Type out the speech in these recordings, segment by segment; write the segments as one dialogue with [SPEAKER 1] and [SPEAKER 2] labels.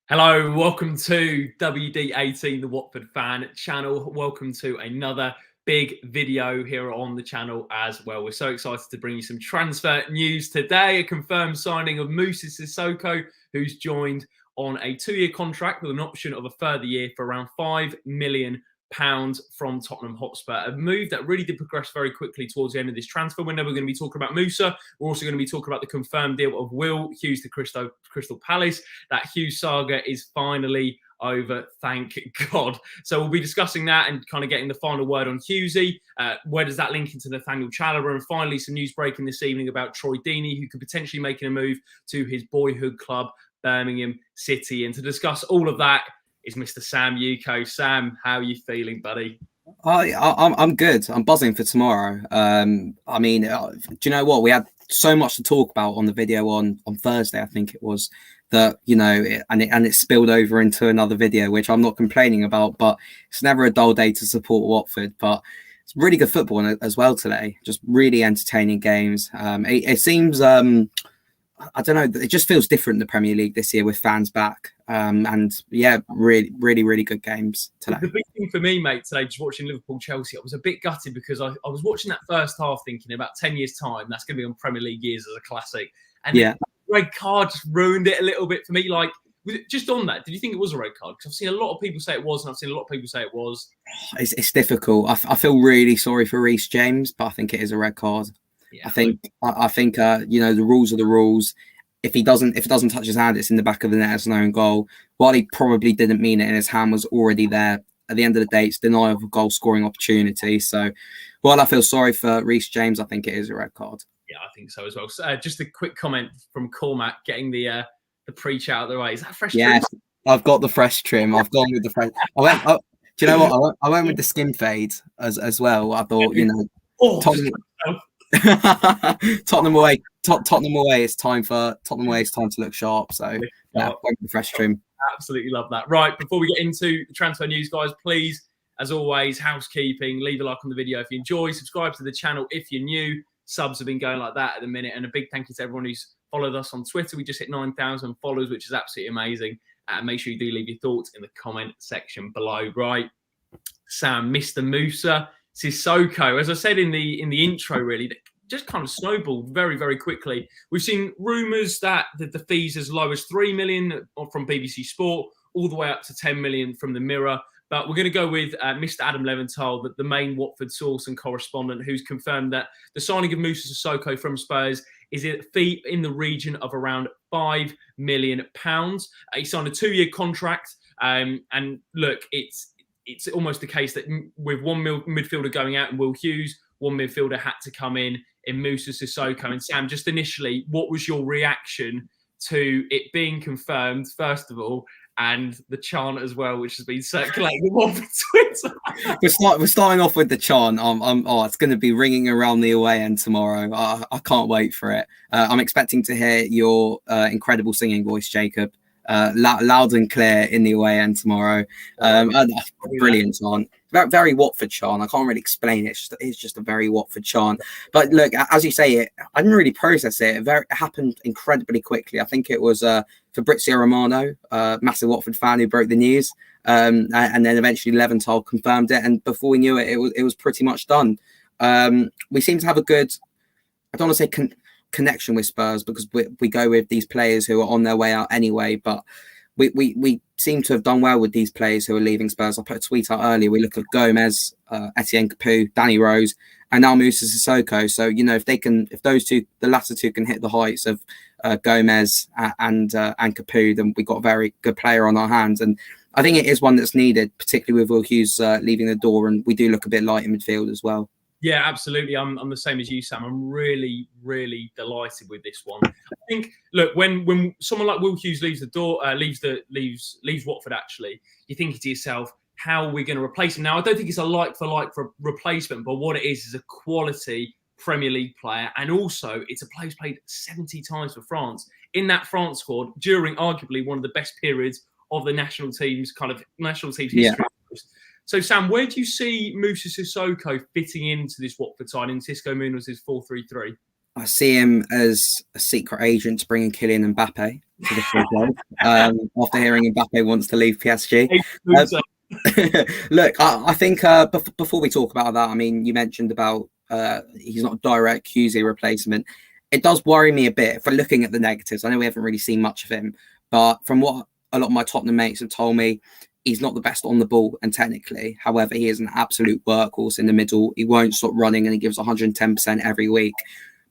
[SPEAKER 1] Hello, welcome to WD18, the Watford fan channel. Welcome to another big video here on the channel as well. We're so excited to bring you some transfer news today. A confirmed signing of Moussa Sissoko, who's joined on a 2-year contract with an option of a further year for around £5 million from Tottenham Hotspur. A move that really did progress very quickly towards the end of this transfer window. We're going to be talking about Moussa. We're also going to be talking about the confirmed deal of Will Hughes to Crystal Palace. That Hughes saga is finally over, thank God. So we'll be discussing that and kind of getting the final word on Hughesy. Where does that link into Nathaniel Chalobah? And finally, some news breaking this evening about Troy Deeney, who could potentially making a move to his boyhood club, Birmingham City. And to discuss all of that is Mr. Sam Yuko. Sam, how are you feeling, buddy?
[SPEAKER 2] I'm good. I'm buzzing for tomorrow. Do you know what? We had so much to talk about on the video on Thursday, I think it was, that, you know, it spilled over into another video, which I'm not complaining about, but it's never a dull day to support Watford. But it's really good football as well today. Just really entertaining games. It seems, I don't know, it just feels different in the Premier League this year with fans back. And yeah, really good games today.
[SPEAKER 1] The big thing for me, mate, today, just watching Liverpool-Chelsea, I was a bit gutted because I was watching that first half thinking about 10 years' time, that's going to be on Premier League years as a classic. And yeah, the red card just ruined it a little bit for me. Like, just on that, did you think it was a red card? Because I've seen a lot of people say it was, and I've seen a lot of people say it was.
[SPEAKER 2] It's difficult. I feel really sorry for Reece James, but I think it is a red card. Yeah. I think you know, the rules are the rules. If it doesn't touch his hand, it's in the back of the net as an own goal. While he probably didn't mean it and his hand was already there, at the end of the day, it's denial of a goal scoring opportunity. So while I feel sorry for Reece James, I think it is a red card.
[SPEAKER 1] Yeah, I think so as well. So, just a quick comment from Cormac getting the preach out of the way. Is that fresh trim?
[SPEAKER 2] Yes, I've got the fresh trim. I've gone with the fresh. Do you know what? I went with the skin fade as well. I thought, you know, Tottenham away. Tottenham away. It's time to look sharp. So yeah, the fresh trim.
[SPEAKER 1] Absolutely love that. Right, before we get into the transfer news, guys, please, as always, housekeeping. Leave a like on the video if you enjoy. Subscribe to the channel if you're new. Subs have been going like that at the minute, and a big thank you to everyone who's followed us on Twitter. We just hit 9,000 followers, which is absolutely amazing. Make sure you do leave your thoughts in the comment section below. Right, Sam, Mr. Moussa Sissoko, as I said in the intro, really just kind of snowballed very quickly. We've seen rumours that the fees as low as 3 million from BBC Sport, all the way up to 10 million from the Mirror. But we're going to go with Mr. Adam Leventhal, the main Watford source and correspondent, who's confirmed that the signing of Moussa Sissoko from Spurs is a fee in the region of around £5 million. He signed a 2-year contract, and look, it's almost the case that with one midfielder going out in Will Hughes, one midfielder had to come in Moussa Sissoko. And Sam, just initially, what was your reaction to it being confirmed, first of all, and the chant as well, which has been circulating on Twitter?
[SPEAKER 2] We're starting off with the chant. It's going to be ringing around the away end tomorrow. I can't wait for it. I'm expecting to hear your incredible singing voice, Jacob. Loud and clear in the away end tomorrow. Brilliant chant. Very Watford chant. I can't really explain it. It's just a very Watford chant. But look, as you say, I didn't really process it. It happened incredibly quickly. I think it was Fabrizio Romano, massive Watford fan, who broke the news. And then eventually Leventhal confirmed it. And before we knew it, it was pretty much done. We seem to have a good, I don't want to say connection with Spurs, because we go with these players who are on their way out anyway, but we seem to have done well with these players who are leaving Spurs. I put a tweet out earlier. We look at Gomez, Etienne Capoue, Danny Rose, and now Moussa Sissoko. So, you know, if those two, the latter two, can hit the heights of Gomez and Capoue, then we got a very good player on our hands. And I think it is one that's needed, particularly with Will Hughes leaving the door, and we do look a bit light in midfield as well.
[SPEAKER 1] Yeah, absolutely. I'm the same as you, Sam. I'm really delighted with this one. I think, look, when someone like Will Hughes leaves the door, leaves Watford, actually, you're thinking to yourself, how are we going to replace him? Now, I don't think it's a like-for-like replacement, but what it is a quality Premier League player, and also it's a player who's played 70 times for France in that France squad during arguably one of the best periods of the national team's history. Yeah. So, Sam, where do you see Moussa Sissoko fitting into this Watford side in Xisco Munoz' 4-3-3?
[SPEAKER 2] I see him as a secret agent to bring in Kylian Mbappe to the club. After hearing Mbappe wants to leave PSG. Look, I think before we talk about that, I mean, you mentioned about he's not a direct Hughes replacement. It does worry me a bit for looking at the negatives. I know we haven't really seen much of him, but from what a lot of my Tottenham mates have told me, he's not the best on the ball and technically. However, he is an absolute workhorse in the middle. He won't stop running and he gives 110% every week.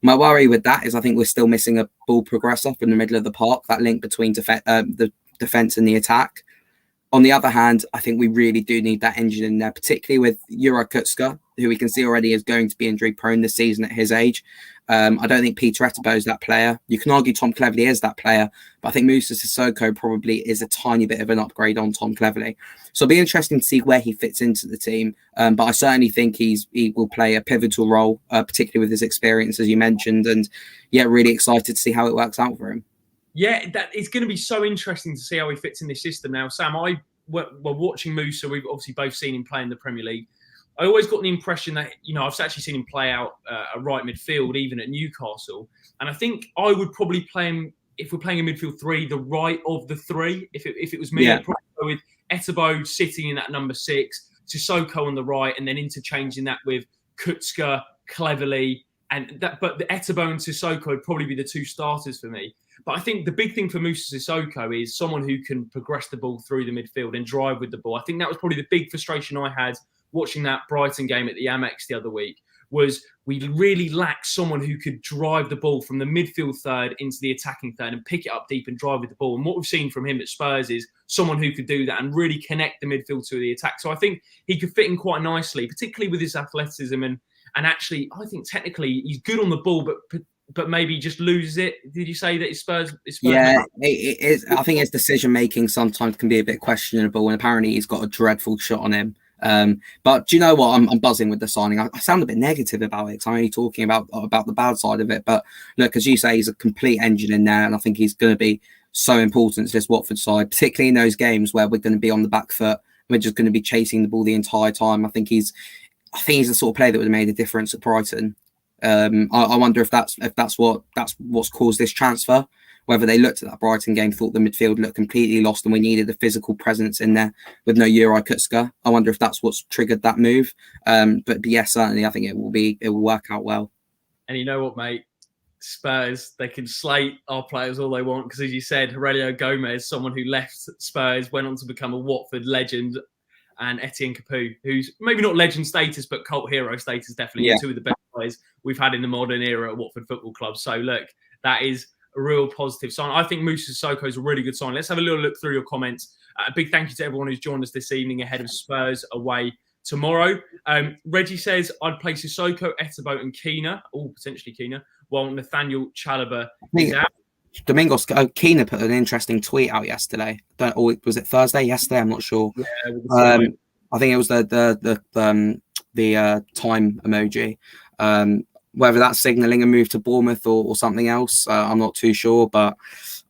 [SPEAKER 2] My worry with that is I think we're still missing a ball progressor from the middle of the park, that link between the defence and the attack. On the other hand, I think we really do need that engine in there, particularly with Juro Kutska, who we can see already is going to be injury prone this season at his age. I don't think Peter Etebo is that player. You can argue Tom Cleverley is that player, but I think Moussa Sissoko probably is a tiny bit of an upgrade on Tom Cleverley. So it'll be interesting to see where he fits into the team. But I certainly think he will play a pivotal role, particularly with his experience, as you mentioned. And yeah, really excited to see how it works out for him.
[SPEAKER 1] Yeah, that it's going to be so interesting to see how he fits in this system. Now, Sam, we're watching Moussa. We've obviously both seen him play in the Premier League. I always got the impression that, I've actually seen him play out a right midfield, even at Newcastle. And I think I would probably play him, if we're playing a midfield three, the right of the three. If it was me, I'd probably go with Etebo sitting in that number 6, Sissoko on the right, and then interchanging that with Kutska, Cleverley, but the Etebo and Sissoko would probably be the 2 starters for me. But I think the big thing for Moussa Sissoko is someone who can progress the ball through the midfield and drive with the ball. I think that was probably the big frustration I had watching that Brighton game at the Amex the other week, was we really lacked someone who could drive the ball from the midfield third into the attacking third and pick it up deep and drive with the ball. And what we've seen from him at Spurs is someone who could do that and really connect the midfield to the attack. So I think he could fit in quite nicely, particularly with his athleticism. And actually, I think technically he's good on the ball, but maybe just loses it. Did you say that his Spurs
[SPEAKER 2] yeah, it is. I think his decision making sometimes can be a bit questionable, and apparently he's got a dreadful shot on him. But do you know what? I'm buzzing with the signing. I sound a bit negative about it because I'm only talking about the bad side of it. But look, as you say, he's a complete engine in there, and I think he's going to be so important to this Watford side, particularly in those games where we're going to be on the back foot. We're just going to be chasing the ball the entire time. I think he's the sort of player that would have made a difference at Brighton. I wonder if that's what's caused this transfer. Whether they looked at that Brighton game, thought the midfield looked completely lost, and we needed a physical presence in there with no Juro Kutska. I wonder if that's what's triggered that move. But yes, certainly, I think it will work out well.
[SPEAKER 1] And you know what, mate? Spurs, they can slate our players all they want because, as you said, Aurelio Gomez, someone who left Spurs, went on to become a Watford legend, and Etienne Capoue, who's maybe not legend status, but cult hero status, definitely. Yeah. 2 of the best players we've had in the modern era at Watford Football Club. So, look, that is a real positive sign. I think Moussa Sissoko is a really good sign. Let's have a little look through your comments. A big thank you to everyone who's joined us this evening ahead of Spurs away tomorrow. Reggie says, I'd play Sissoko, Etebo and Keena, potentially Keena, while Nathaniel Chalobah is out.
[SPEAKER 2] Domingos Keena put an interesting tweet out yesterday. Was it Thursday? Yesterday, I'm not sure. Yeah, I think it was the time emoji. Whether that's signalling a move to Bournemouth or something else, I'm not too sure. But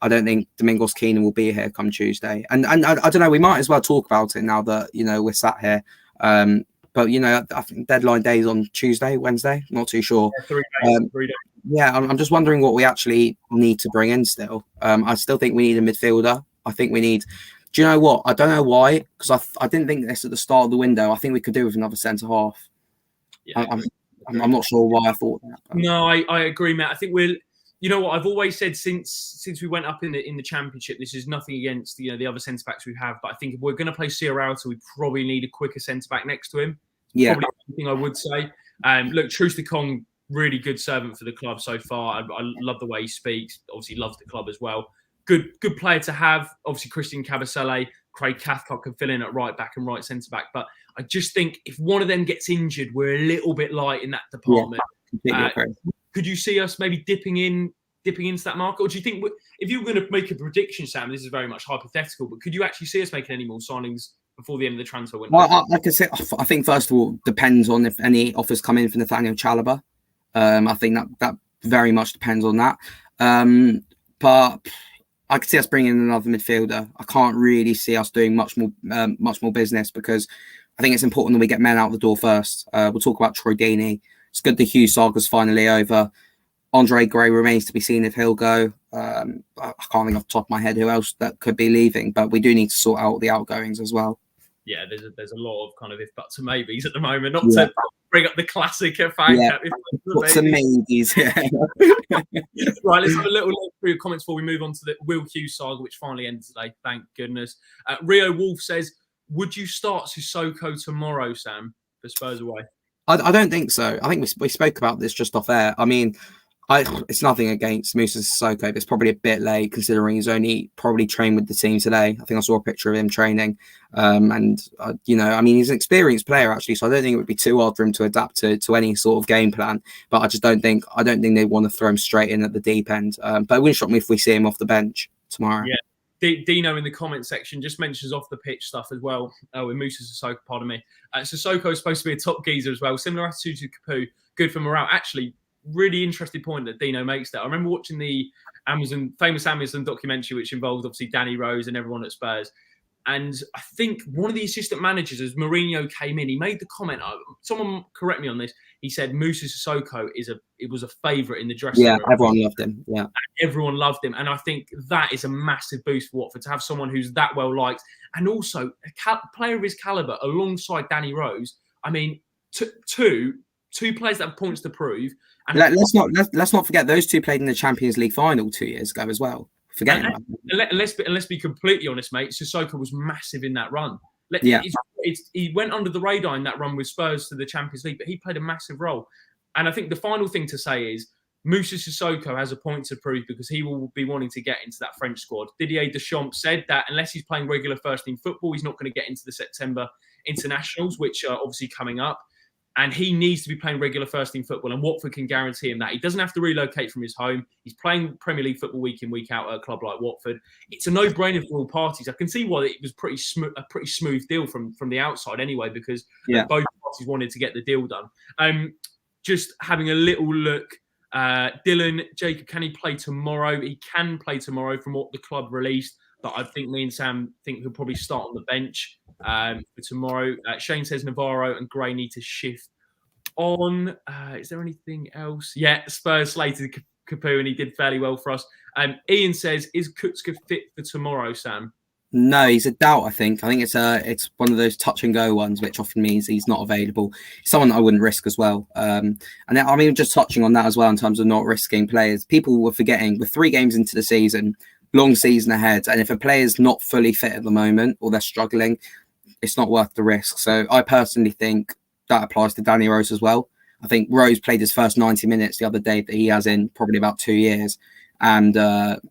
[SPEAKER 2] I don't think Domingos Keena will be here come Tuesday. And I don't know. We might as well talk about it now that we're sat here. But I think deadline day is on Tuesday, Wednesday. Not too sure.
[SPEAKER 1] Yeah, 3 days.
[SPEAKER 2] Yeah, I'm just wondering what we actually need to bring in still. I still think we need a midfielder. I think we need... Do you know what? I don't know why, because I didn't think this at the start of the window. I think we could do with another centre-half. Yeah, I'm not sure why I thought that. But.
[SPEAKER 1] No, I agree, Matt. I think we'll... You know what? I've always said since we went up in the Championship, this is nothing against the other centre-backs we have, but I think if we're going to play Sierralta, we probably need a quicker centre-back next to him.
[SPEAKER 2] Yeah.
[SPEAKER 1] Probably something I would say. Look, Truce Kong, really good servant for the club so far. I love the way he speaks. Obviously, loves the club as well. Good player to have. Obviously, Christian Kabasele, Craig Cathcart can fill in at right back and right centre back. But I just think if one of them gets injured, we're a little bit light in that department.
[SPEAKER 2] Yeah,
[SPEAKER 1] could you see us maybe dipping into that market, or do you think if you were going to make a prediction, Sam, this is very much hypothetical, but could you actually see us making any more signings before the end of the transfer window?
[SPEAKER 2] Well, like I said, I think first of all depends on if any offers come in for Nathaniel Chalobah. I think that very much depends on that. But I could see us bringing in another midfielder. I can't really see us doing much more business because I think it's important that we get men out the door first. We'll talk about Troy Deeney. It's good the Hughes saga's finally over. Andre Gray remains to be seen if he'll go. I can't think off the top of my head who else that could be leaving, but we do need to sort out the outgoings as well.
[SPEAKER 1] Yeah, there's a lot of kind of if buts and maybes at the moment. Not to bring up the classic fan cap.
[SPEAKER 2] What's and maybes? Yeah.
[SPEAKER 1] Right, let's have a little look through your comments before we move on to the Will Hughes saga, which finally ended today. Thank goodness. Rio Wolf says, "Would you start Sissoko tomorrow, Sam, for Spurs away?"
[SPEAKER 2] I don't think so. I think we spoke about this just off air. I mean, it's nothing against Moussa Sissoko, but it's probably a bit late considering he's only probably trained with the team today. I think I saw a picture of him training. You know, I mean, he's an experienced player actually, so I don't think it would be too hard for him to adapt to any sort of game plan. But I don't think they want to throw him straight in at the deep end. But it wouldn't shock me if we see him off the bench tomorrow.
[SPEAKER 1] Yeah. Dino in the comment section just mentions off the pitch stuff as well. With Moussa Sissoko, pardon me. Sissoko is supposed to be a top geezer as well. Similar attitude to Capoue, good for morale. Actually, really interesting point that Dino makes there. I remember watching the famous Amazon documentary, which involved obviously Danny Rose and everyone at Spurs. And I think one of the assistant managers, as Mourinho came in, he made the comment. Someone correct me on this. He said Moussa Sissoko was a favourite in the dressing room.
[SPEAKER 2] Yeah, everyone loved him. Yeah, and
[SPEAKER 1] everyone loved him, and I think that is a massive boost for Watford to have someone who's that well liked, and also a player of his calibre alongside Danny Rose. I mean, two players that have points to prove. And
[SPEAKER 2] let's not forget those two played in the Champions League final 2 years ago as well. Forgetting about them.
[SPEAKER 1] Let's be completely honest, mate. Sissoko was massive in that run. He went under the radar in that run with Spurs to the Champions League, but he played a massive role. And I think the final thing to say is Moussa Sissoko has a point to prove because he will be wanting to get into that French squad. Didier Deschamps said that unless he's playing regular first-team football, he's not going to get into the September internationals, which are obviously coming up. And he needs to be playing regular first-team football, and Watford can guarantee him that. He doesn't have to relocate from his home. He's playing Premier League football week in, week out at a club like Watford. It's a no-brainer for all parties. I can see why it was a pretty smooth deal from the outside anyway, because both parties wanted to get the deal done. Just having a little look. Dylan, Jacob, can he play tomorrow? He can play tomorrow from what the club released, but I think me and Sam think he'll probably start on the bench for tomorrow. Shane says Navarro and Gray need to shift on. Is there anything else? Yeah, Spurs slated Capoue and he did fairly well for us. Ian says, is Kutzka fit for tomorrow, Sam?
[SPEAKER 2] No, he's a doubt, I think. I think it's one of those touch and go ones, which often means he's not available. He's someone that I wouldn't risk as well. And I mean, just touching on that as well in terms of not risking players. People were forgetting we're 3 games into the season, long season ahead. And if a player's not fully fit at the moment or they're struggling, it's not worth the risk. So I personally think that applies to Danny Rose as well. I think Rose played his first 90 minutes the other day that he has in probably about 2 years. And at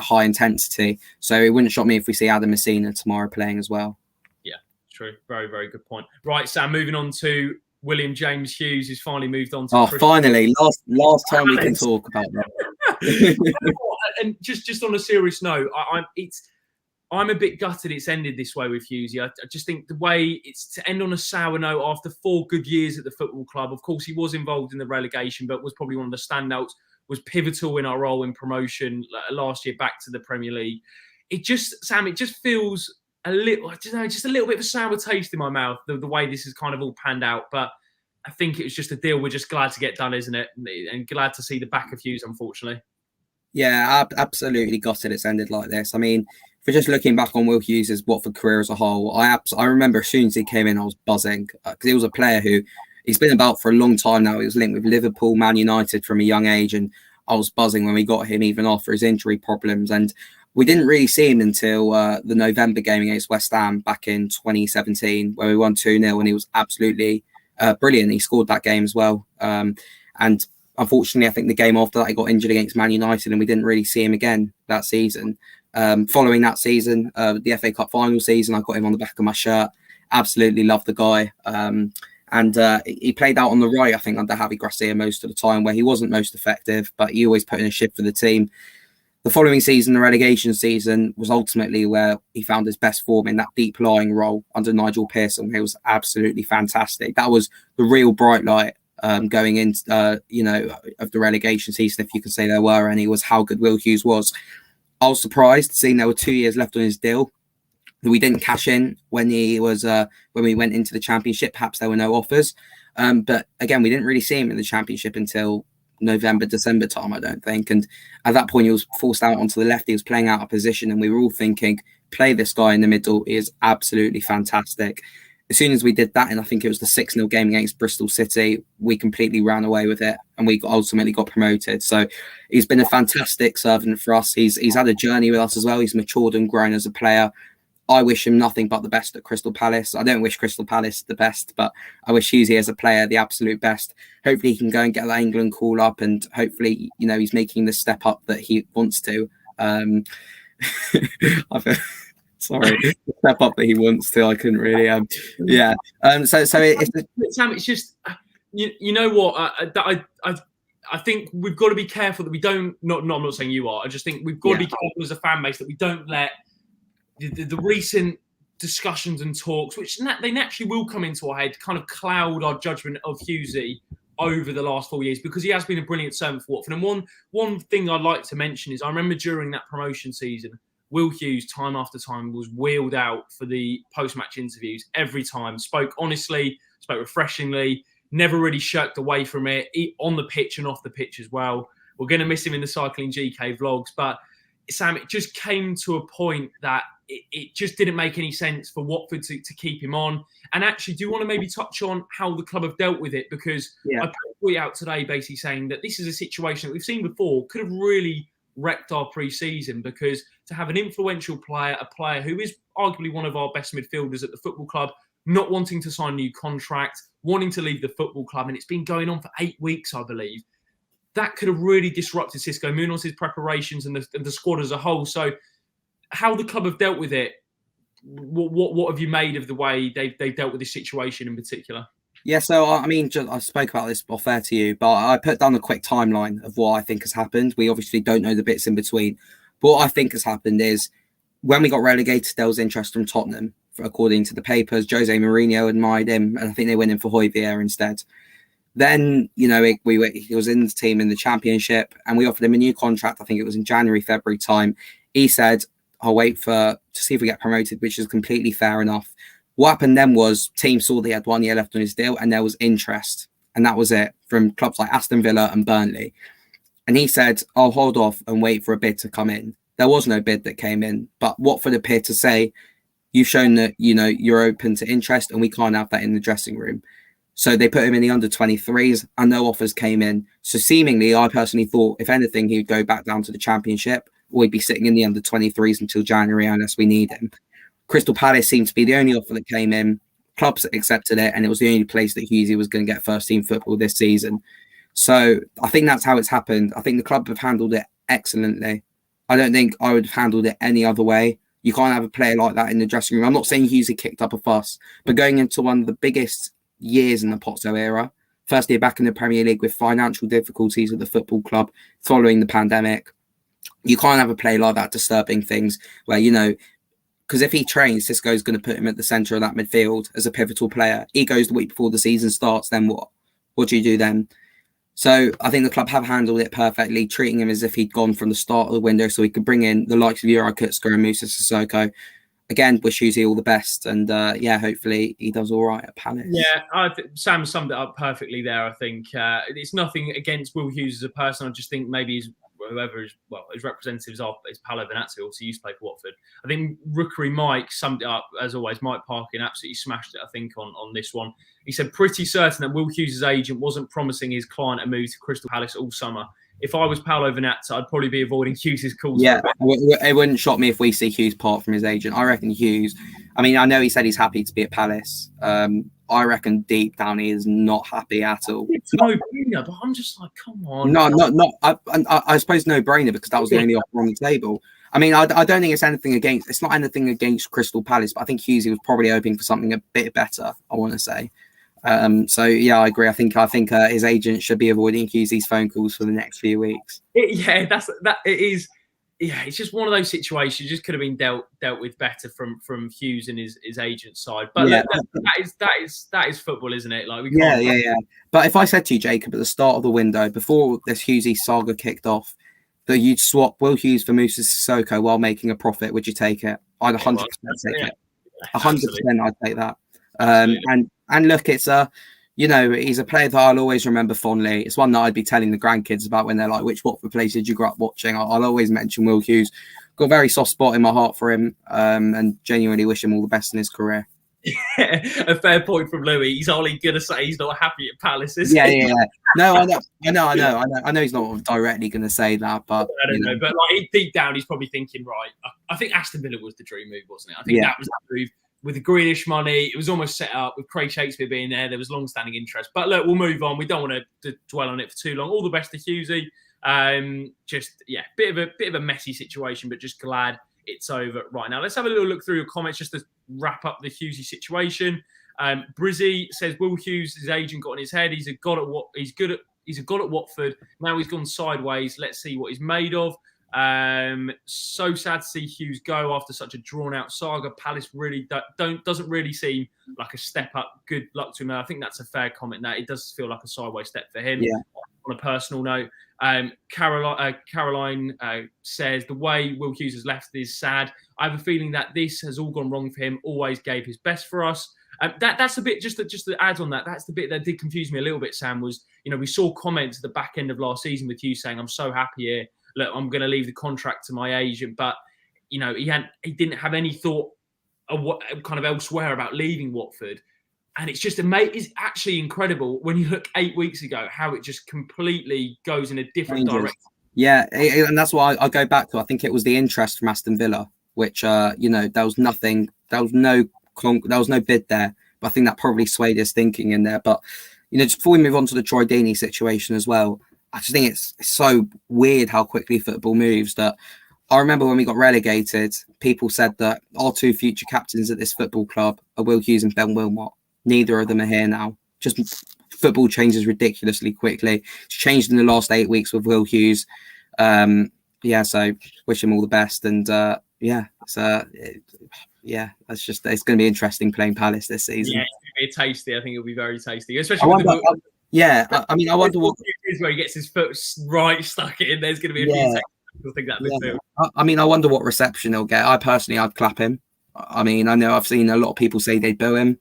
[SPEAKER 2] high intensity. So it wouldn't shock me if we see Adam Messina tomorrow playing as well. Yeah,
[SPEAKER 1] true. Very, very good point. Right, Sam, moving on to William James Hughes, who's finally moved on to...
[SPEAKER 2] finally. Last time we can talk about that.
[SPEAKER 1] And just on a serious note, I'm a bit gutted it's ended this way with Hughes. I just think the way it's to end on a sour note after 4 good years at the football club. Of course, he was involved in the relegation, but was probably one of the standouts, was pivotal in our role in promotion last year back to the Premier League. It just feels a little, just a little bit of a sour taste in my mouth, the way this has kind of all panned out. But I think it was just a deal we're just glad to get done, isn't it? And glad to see the back of Hughes, unfortunately.
[SPEAKER 2] Yeah, absolutely gutted it's ended like this. I mean, if we're just looking back on Will Hughes' Watford career as a whole, I remember as soon as he came in, I was buzzing because he was a player who he's been about for a long time now. He was linked with Liverpool, Man United from a young age, and I was buzzing when we got him even after his injury problems. And we didn't really see him until the November game against West Ham back in 2017, where we won 2-0, and he was absolutely brilliant. He scored that game as well. And unfortunately, I think the game after that, he got injured against Man United, and we didn't really see him again that season. Following that season, the FA Cup final season, I got him on the back of my shirt. Absolutely loved the guy. And he played out on the right, I think, under Javi Gracia most of the time, where he wasn't most effective, but he always put in a shift for the team. The following season, the relegation season, was ultimately where he found his best form in that deep-lying role under Nigel Pearson, where he was absolutely fantastic. That was the real bright light going into, of the relegation season, if you could say there were any, was how good Will Hughes was. I was surprised seeing there were 2 years left on his deal. We didn't cash in when he was when we went into the Championship. Perhaps there were no offers, but again, we didn't really see him in the Championship until November, December time, I don't think. And at that point, he was forced out onto the left. He was playing out of position, and we were all thinking, play this guy in the middle. He is absolutely fantastic. As soon as we did that, and I think it was the 6-0 game against Bristol City, we completely ran away with it, and we ultimately got promoted. So he's been a fantastic servant for us. He's had a journey with us as well. He's matured and grown as a player. I wish him nothing but the best at Crystal Palace. I don't wish Crystal Palace the best, but I wish Hughes as a player the absolute best. Hopefully he can go and get that England call up, and hopefully, you know, he's making the step up that he wants to. Sorry, step up that he wants to. I couldn't really. Yeah. So
[SPEAKER 1] Sam, it's just you know what I think we've got to be careful that we don't. I'm not saying you are. I just think we've got to be careful as a fan base that we don't let the recent discussions and talks, which they naturally will come into our head, kind of cloud our judgment of Hughesy over the last 4 years, because he has been a brilliant servant for Watford. And one thing I'd like to mention is I remember during that promotion season, Will Hughes, time after time, was wheeled out for the post-match interviews every time. Spoke honestly, spoke refreshingly, never really shirked away from it, on the pitch and off the pitch as well. We're going to miss him in the Cycling GK vlogs. But, Sam, it just came to a point that it just didn't make any sense for Watford to keep him on. And actually, do you want to maybe touch on how the club have dealt with it? Because I put a tweet out today basically saying that this is a situation that we've seen before, could have really wrecked our pre-season, because to have an influential player, a player who is arguably one of our best midfielders at the football club, not wanting to sign a new contract, wanting to leave the football club, and it's been going on for 8 weeks, I believe, that could have really disrupted Xisco Muñoz's preparations and the squad as a whole. So how the club have dealt with it, what have you made of the way they've dealt with this situation in particular?
[SPEAKER 2] Yeah, so I mean, I spoke about this off air to you, but I put down a quick timeline of what I think has happened. We obviously don't know the bits in between. But what I think has happened is when we got relegated, there was interest from Tottenham. According to the papers, Jose Mourinho admired him, and I think they went in for Hooiberg instead. Then, you know, he was in the team in the Championship, and we offered him a new contract. I think it was in January, February time. He said, I'll wait to see if we get promoted, which is completely fair enough. What happened then was teams saw they had 1 year left on his deal, and there was interest. And that was it, from clubs like Aston Villa and Burnley. And he said, I'll hold off and wait for a bid to come in. There was no bid that came in, but Watford appeared to say, you've shown that, you know, you're open to interest, and we can't have that in the dressing room. So they put him in the under-23s, and no offers came in. So seemingly, I personally thought, if anything, he'd go back down to the Championship, or he'd be sitting in the under-23s until January unless we need him. Crystal Palace seemed to be the only offer that came in. Clubs accepted it, and it was the only place that Hughes was going to get first-team football this season. So I think that's how it's happened. I think the club have handled it excellently. I don't think I would have handled it any other way. You can't have a player like that in the dressing room. I'm not saying Hughes kicked up a fuss, but going into one of the biggest years in the Pozzo era, first year back in the Premier League with financial difficulties at the football club following the pandemic, you can't have a player like that disturbing things where, you know, because if he trains, Xisco's going to put him at the centre of that midfield as a pivotal player. He goes the week before the season starts, then what? What do you do then? So I think the club have handled it perfectly, treating him as if he'd gone from the start of the window so he could bring in the likes of Juraj Kucka and Moussa Sissoko. Again, wish Hughes all the best, and hopefully he does all right at Palace.
[SPEAKER 1] Yeah, Sam summed it up perfectly there. I think it's nothing against Will Hughes as a person. I just think maybe his representatives are Paolo Venazzi, also used to play for Watford. I think Rookery Mike summed it up as always. Mike Parkin absolutely smashed it, I think, on this one. He said, pretty certain that Will Hughes' agent wasn't promising his client a move to Crystal Palace all summer. If I was Paolo Venazzi, I'd probably be avoiding Hughes' calls.
[SPEAKER 2] Yeah, it wouldn't shock me if we see Hughes part from his agent. I reckon Hughes, I mean, I know he said he's happy to be at Palace. I reckon deep down he is not happy at all.
[SPEAKER 1] It's no-brainer, but I'm just like, come on.
[SPEAKER 2] No. I suppose no-brainer because that was the only offer on the table. I mean, I don't think it's not anything against Crystal Palace, but I think Hughes was probably hoping for something a bit better, I want to say. So yeah, I agree. I think his agent should be avoiding Hughes' phone calls for the next few weeks.
[SPEAKER 1] It is. Yeah, it's just one of those situations. Just could have been dealt with better from Hughes and his agent side. But yeah, that is football, isn't it? Like
[SPEAKER 2] yeah. But if I said to you, Jacob, at the start of the window, before this Hughes saga kicked off, that you'd swap Will Hughes for Moussa Sissoko while making a profit, would you take it? I'd 100% take it. 100%, I'd take that. And look, it's you know, he's a player that I'll always remember fondly. It's one that I'd be telling the grandkids about when they're like, which Watford players did you grow up watching? I'll always mention Will Hughes. Got a very soft spot in my heart for him, and genuinely wish him all the best in his career.
[SPEAKER 1] A fair point from Louis. He's only going to say he's not happy at Palace, is
[SPEAKER 2] Yeah.
[SPEAKER 1] he?
[SPEAKER 2] No, I know he's not directly going to say that, but
[SPEAKER 1] I don't know. But like deep down, he's probably thinking, right, I think Aston Villa was the dream move, wasn't it? I think that was the move. With the Greenish money, it was almost set up with Craig Shakespeare being there. There was long-standing interest. But look, we'll move on. We don't want to dwell on it for too long. All the best to Hughesy. Bit of a messy situation, but just glad it's over right now. Let's have a little look through your comments just to wrap up the Hughesy situation. Brizzy says, Will Hughes, his agent got in his head. He's a god at Watford. Now he's gone sideways. Let's see what he's made of. So sad to see Hughes go after such a drawn-out saga. Palace really doesn't really seem like a step up. Good luck to him. I think that's a fair comment. That it does feel like a sideways step for him.
[SPEAKER 2] Yeah.
[SPEAKER 1] On a personal note, Caroline says the way Will Hughes has left is sad. I have a feeling that this has all gone wrong for him. Always gave his best for us. That's a bit just to add on that. That's the bit that did confuse me a little bit. Sam, was we saw comments at the back end of last season with Hughes saying, "I'm so happy here. Look, I'm going to leave the contract to my agent," but he didn't have any thought of what kind of elsewhere about leaving Watford. And it's just it's actually incredible when you look 8 weeks ago how it just completely goes in a different direction.
[SPEAKER 2] Yeah, and that's why I go back to. I think it was the interest from Aston Villa, which there was nothing, there was no bid there. But I think that probably swayed his thinking in there. But just before we move on to the Troy Deeney situation as well, I just think it's so weird how quickly football moves. That I remember when we got relegated, people said that our two future captains at this football club are Will Hughes and Ben Wilmot. Neither of them are here now. Just football changes ridiculously quickly. It's changed in the last 8 weeks with Will Hughes. So wish him all the best. And it's going to be interesting playing Palace this season.
[SPEAKER 1] Yeah, it's going to be tasty. I think it'll be very tasty, especially I wonder what where he gets his foot right stuck in. There's going to be a few seconds.
[SPEAKER 2] I wonder what reception he'll get. I'd clap him. I know I've seen a lot of people say they'd boo him.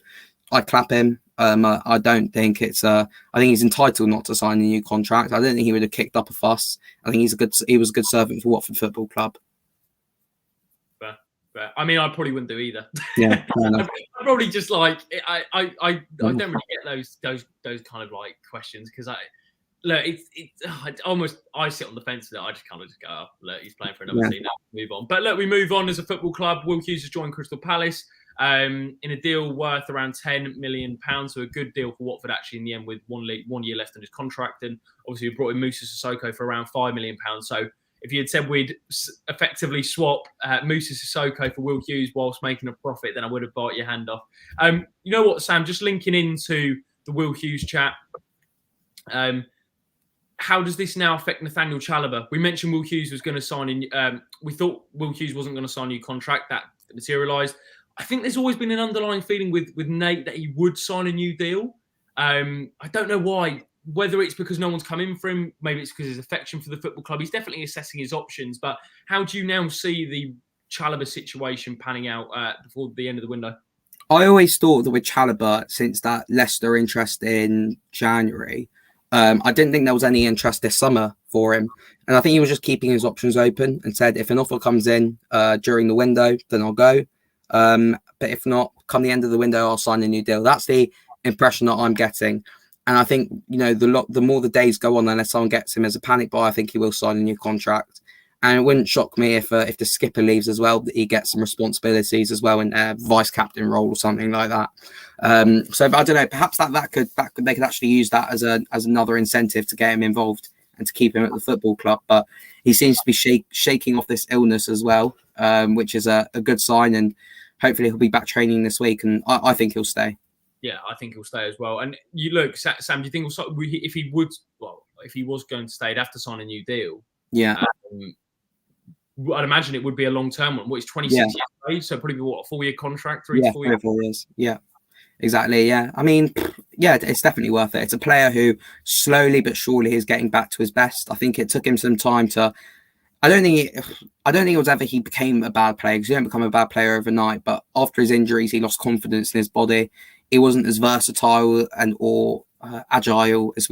[SPEAKER 2] I'd clap him. I don't think it's. I think he's entitled not to sign a new contract. I don't think he would have kicked up a fuss. I think he was a good servant for Watford Football Club.
[SPEAKER 1] But I probably wouldn't do either.
[SPEAKER 2] Yeah,
[SPEAKER 1] I'm probably just like I don't really get those kind of like questions because I sit on the fence with it. I just kind of just go, oh, look, he's playing for another team. Now move on. But look, we move on as a football club. Will Hughes has joined Crystal Palace in a deal worth around £10 million. So a good deal for Watford actually in the end with 1 year left on his contract. And obviously we brought in Moussa Sissoko for around £5 million. So if you had said we'd effectively swap Moussa Sissoko for Will Hughes whilst making a profit, then I would have bite your hand off. You know what, Sam? Just linking into the Will Hughes chat. How does this now affect Nathaniel Chalobah? We mentioned Will Hughes was going to sign in. We thought Will Hughes wasn't going to sign a new contract. That materialised. I think there's always been an underlying feeling with Nate that he would sign a new deal. I don't know why. Whether it's because no one's come in for him, maybe it's because his affection for the football club. He's definitely assessing his options. But how do you now see the Chalobah situation panning out before the end of the window?
[SPEAKER 2] I always thought that with Chalobah, since that Leicester interest in January, I didn't think there was any interest this summer for him. And I think he was just keeping his options open and said, if an offer comes in during the window, then I'll go. But if not, come the end of the window, I'll sign a new deal. That's the impression that I'm getting. And I think, the more the days go on, unless someone gets him as a panic buy, I think he will sign a new contract. And it wouldn't shock me if the skipper leaves as well, that he gets some responsibilities as well in a vice captain role or something like that. So I don't know, perhaps they could actually use that as another incentive to get him involved and to keep him at the football club. But he seems to be shaking off this illness as well, which is a good sign. And hopefully he'll be back training this week. And I think he'll stay.
[SPEAKER 1] Yeah, I think he'll stay as well. And you look, Sam, do you think if he was going to stay, he'd have to sign a new deal?
[SPEAKER 2] Yeah.
[SPEAKER 1] I'd imagine it would be a long-term one. He's 26 years old, so probably a 4-year contract, 3 to 4 years.
[SPEAKER 2] Yeah, exactly. Yeah, it's definitely worth it. It's a player who slowly but surely is getting back to his best. I think it took him some time to. I don't think it was ever he became a bad player, because you don't become a bad player overnight. But after his injuries, he lost confidence in his body. he wasn't as versatile and or agile as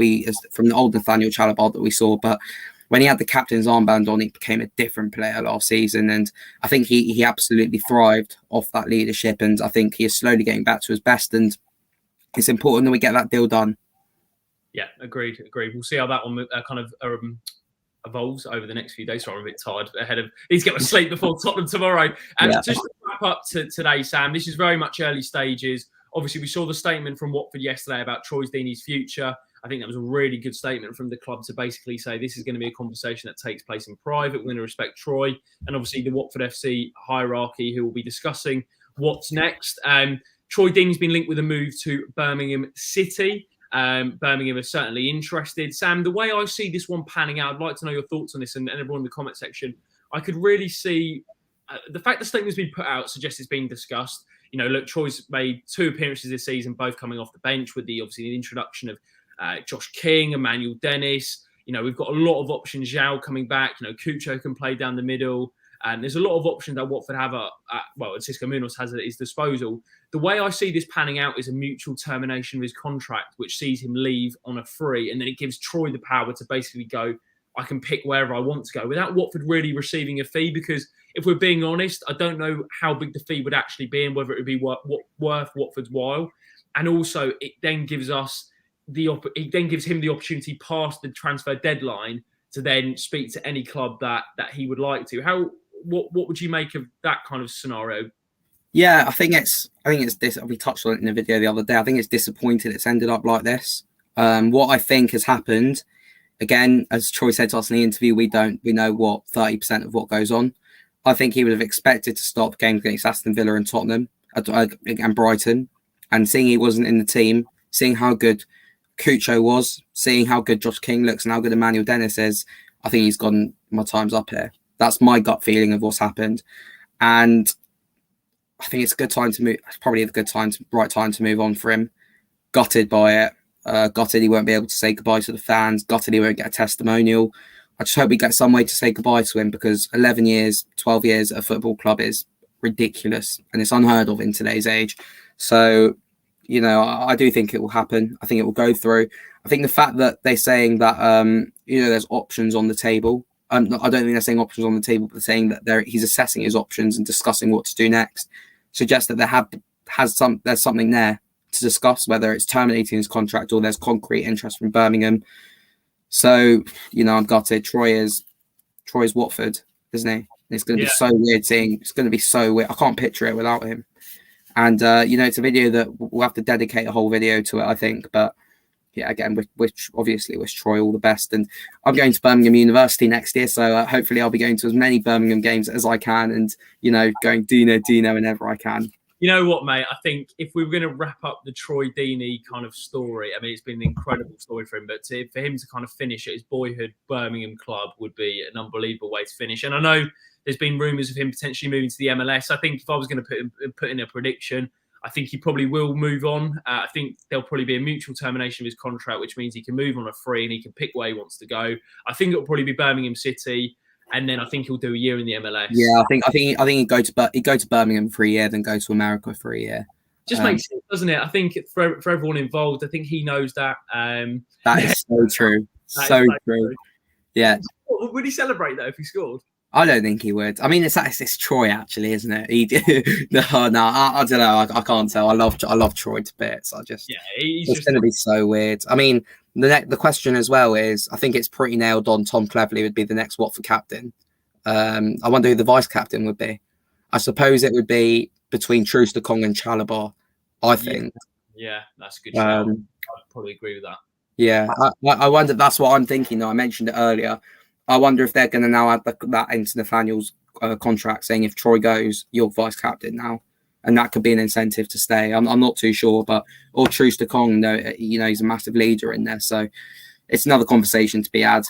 [SPEAKER 2] from the old Nathaniel Chalobah that we saw. But when he had the captain's armband on, he became a different player last season. And I think he absolutely thrived off that leadership. And I think he is slowly getting back to his best. And it's important that we get that deal done.
[SPEAKER 1] Yeah, agreed. We'll see how that one evolves over the next few days. Sorry, I'm a bit tired need to get my sleep before Tottenham tomorrow. And just to wrap up today, Sam, this is very much early stages. Obviously, we saw the statement from Watford yesterday about Troy Deeney's future. I think that was a really good statement from the club to basically say this is going to be a conversation that takes place in private. We're going to respect Troy and obviously the Watford FC hierarchy who will be discussing what's next. Troy Deeney's been linked with a move to Birmingham City. Birmingham are certainly interested. Sam, the way I see this one panning out, I'd like to know your thoughts on this and everyone in the comment section. I could really see the fact the statement's been put out suggests it's being discussed. You know, look, Troy's made 2 appearances this season, both coming off the bench with the introduction of Josh King, Emmanuel Dennis. You know, we've got a lot of options. Zhao coming back. You know, Cucho can play down the middle. And there's a lot of options that Watford have Sissoko Munoz has at his disposal. The way I see this panning out is a mutual termination of his contract, which sees him leave on a free. And then it gives Troy the power to basically go, I can pick wherever I want to go without Watford really receiving a fee. Because if we're being honest, I don't know how big the fee would actually be and whether it would be worth Watford's while. And also, it then gives him the opportunity past the transfer deadline to then speak to any club that he would like to. What would you make of that kind of scenario?
[SPEAKER 2] Yeah, I think it's this. We touched on it in the video the other day. I think it's disappointing it's ended up like this. What I think has happened, again, as Troy said to us in the interview, we know what 30% of what goes on. I think he would have expected to stop games against Aston Villa and Tottenham and Brighton, and seeing he wasn't in the team, seeing how good Cucho was, seeing how good Josh King looks and how good Emmanuel Dennis is, I think he's gone, my time's up here. That's my gut feeling of what's happened. And I think it's a good time to move. It's probably the right time to move on for him. Gutted by it. Gutted he won't be able to say goodbye to the fans. Gutted he won't get a testimonial. I just hope we get some way to say goodbye to him, because 11 years, 12 years at a football club is ridiculous and it's unheard of in today's age. So, you know, I do think it will happen. I think it will go through. I think the fact that they're saying that, there's options on the table. I don't think they're saying options on the table, but they're saying that he's assessing his options and discussing what to do next. Suggests that there's something there to discuss, whether it's terminating his contract or there's concrete interest from Birmingham. So, you know, I'm gutted. Troy's Watford, isn't he? It's going to be so weird seeing. It's going to be so weird. I can't picture it without him. And it's a video that we'll have to dedicate a whole video to it, I think. But yeah, again, obviously wish Troy all the best. And I'm going to Birmingham University next year, so hopefully I'll be going to as many Birmingham games as I can, and going Deeney whenever I can.
[SPEAKER 1] You know what, mate? I think if we were going to wrap up the Troy Deeney kind of story, I mean, it's been an incredible story for him, but for him to kind of finish at his boyhood Birmingham club would be an unbelievable way to finish. And I know there's been rumours of him potentially moving to the MLS. I think if I was going to put in a prediction, I think he probably will move on. I think there'll probably be a mutual termination of his contract, which means he can move on a free and he can pick where he wants to go. I think it'll probably be Birmingham City, and then I think he'll do a year in the MLS. Yeah,
[SPEAKER 2] I think he'd go to Birmingham for a year, then go to America for a year.
[SPEAKER 1] Just makes sense, doesn't it? I think for everyone involved, I think he knows that.
[SPEAKER 2] That is so true. So true. Yeah.
[SPEAKER 1] Would he celebrate though if he scored?
[SPEAKER 2] I don't think he would. I mean, it's Troy actually, isn't it? No, I don't know. I can't tell. I love Troy to bits. It's going to be so weird. I mean, the question as well is, I think it's pretty nailed on. Tom Cleverley would be the next Watford captain. I wonder who the vice captain would be. I suppose it would be between Sissoko and Chalobah, I think.
[SPEAKER 1] Yeah, that's a good shout. I'd probably agree with that.
[SPEAKER 2] Yeah, I wonder. That's what I'm thinking. Though I mentioned it earlier. I wonder if they're going to now add that into Nathaniel's contract, saying if Troy goes, you're vice captain now, and that could be an incentive to stay. I'm not too sure, but or Sissoko, he's a massive leader in there, so it's another conversation to be had.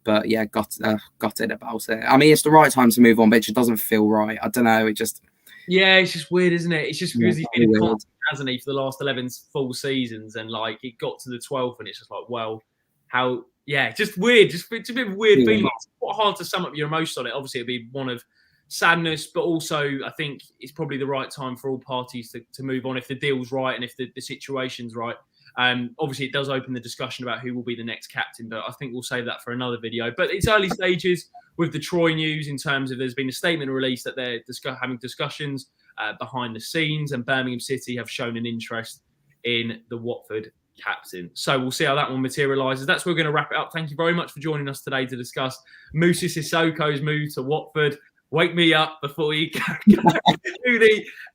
[SPEAKER 2] But yeah, gutted about it. I mean, it's the right time to move on, but it just doesn't feel right. I don't know. It's just weird, isn't it? It's just because he's been in contact, hasn't he, for the last 11 full seasons, and like it got to the 12th, and it's just like, well, how. Yeah, just weird. It's a bit weird feeling. It's quite hard to sum up your emotions on it. Obviously, it'd be one of
[SPEAKER 1] sadness, but also I think it's probably the right time for all parties to move on if the deal's right and if the situation's right. Obviously, it does open the discussion about who will be the next captain, but I think we'll save that for another video. But it's early stages with the Troy news in terms of there's been a statement released that they're having discussions behind the scenes, and Birmingham City have shown an interest in the Watford captain. So we'll see how that one materialises. That's where we're going to wrap it up. Thank you very much for joining us today to discuss Moussa Sissoko's move to Watford. Wake me up before you go.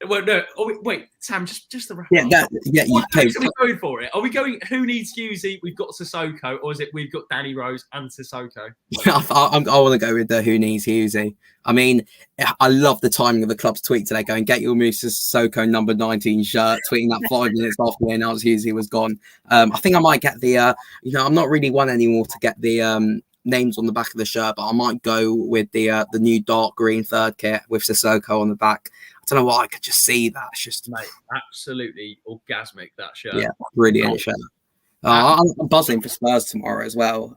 [SPEAKER 1] Well, no. Oh, wait, Sam, just the wrap up. What are we going for it? Are we going, who needs Hughesy? We've got Sissoko, or is it we've got Danny Rose and Sissoko?
[SPEAKER 2] I want to go with the who needs Hughesy. I mean, I love the timing of the club's tweet today going, get your Moussa Sissoko number 19 shirt, tweeting that 5 minutes after they announced Hughesy was gone. I think I might get the, I'm not really one anymore to get the names on the back of the shirt, but I might go with the new dark green third kit with Sissoko on the back. I don't know why, I could just see that. It's just
[SPEAKER 1] absolutely orgasmic, that shirt.
[SPEAKER 2] Yeah, brilliant shirt. I'm buzzing for Spurs tomorrow as well.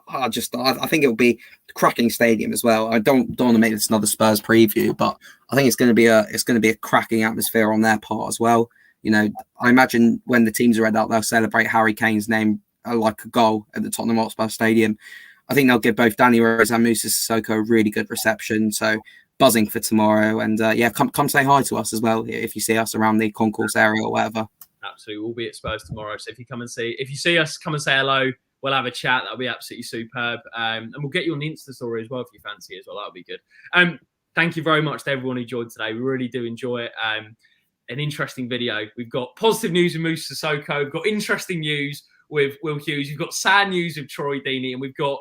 [SPEAKER 2] I think it'll be a cracking stadium as well. I don't want to make this another Spurs preview, but I think it's going to be a cracking atmosphere on their part as well. I imagine when the teams are read out, they'll celebrate Harry Kane's name like a goal at the Tottenham Hotspur Stadium. I think they'll give both Danny Rose and Moussa Sissoko a really good reception. So buzzing for tomorrow, and come say hi to us as well if you see us around the concourse area or whatever.
[SPEAKER 1] Absolutely, we'll be at Spurs tomorrow. So if you see us, come and say hello. We'll have a chat. That'll be absolutely superb, and we'll get you on the Insta story as well if you fancy as well. That'll be good. Thank you very much to everyone who joined today. We really do enjoy it. An interesting video. We've got positive news with Moussa Sissoko. We've got interesting news with Will Hughes. You've got sad news with Troy Deeney, and we've got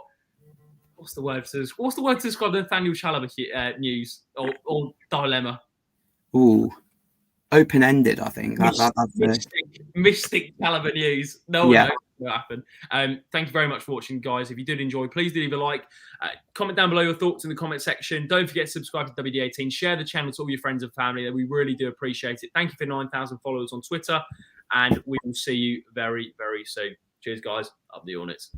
[SPEAKER 1] what's the word to describe the Nathaniel Chalobah news or dilemma?
[SPEAKER 2] Ooh, open-ended. I think
[SPEAKER 1] mystic Chalobah news. No one knows what happened. Thank you very much for watching, guys. If you did enjoy, please do leave a like. Comment down below your thoughts in the comment section. Don't forget to subscribe to WD18. Share the channel to all your friends and family. We really do appreciate it. Thank you for 9,000 followers on Twitter. And we will see you very, very soon. Cheers, guys. Up the Hornets.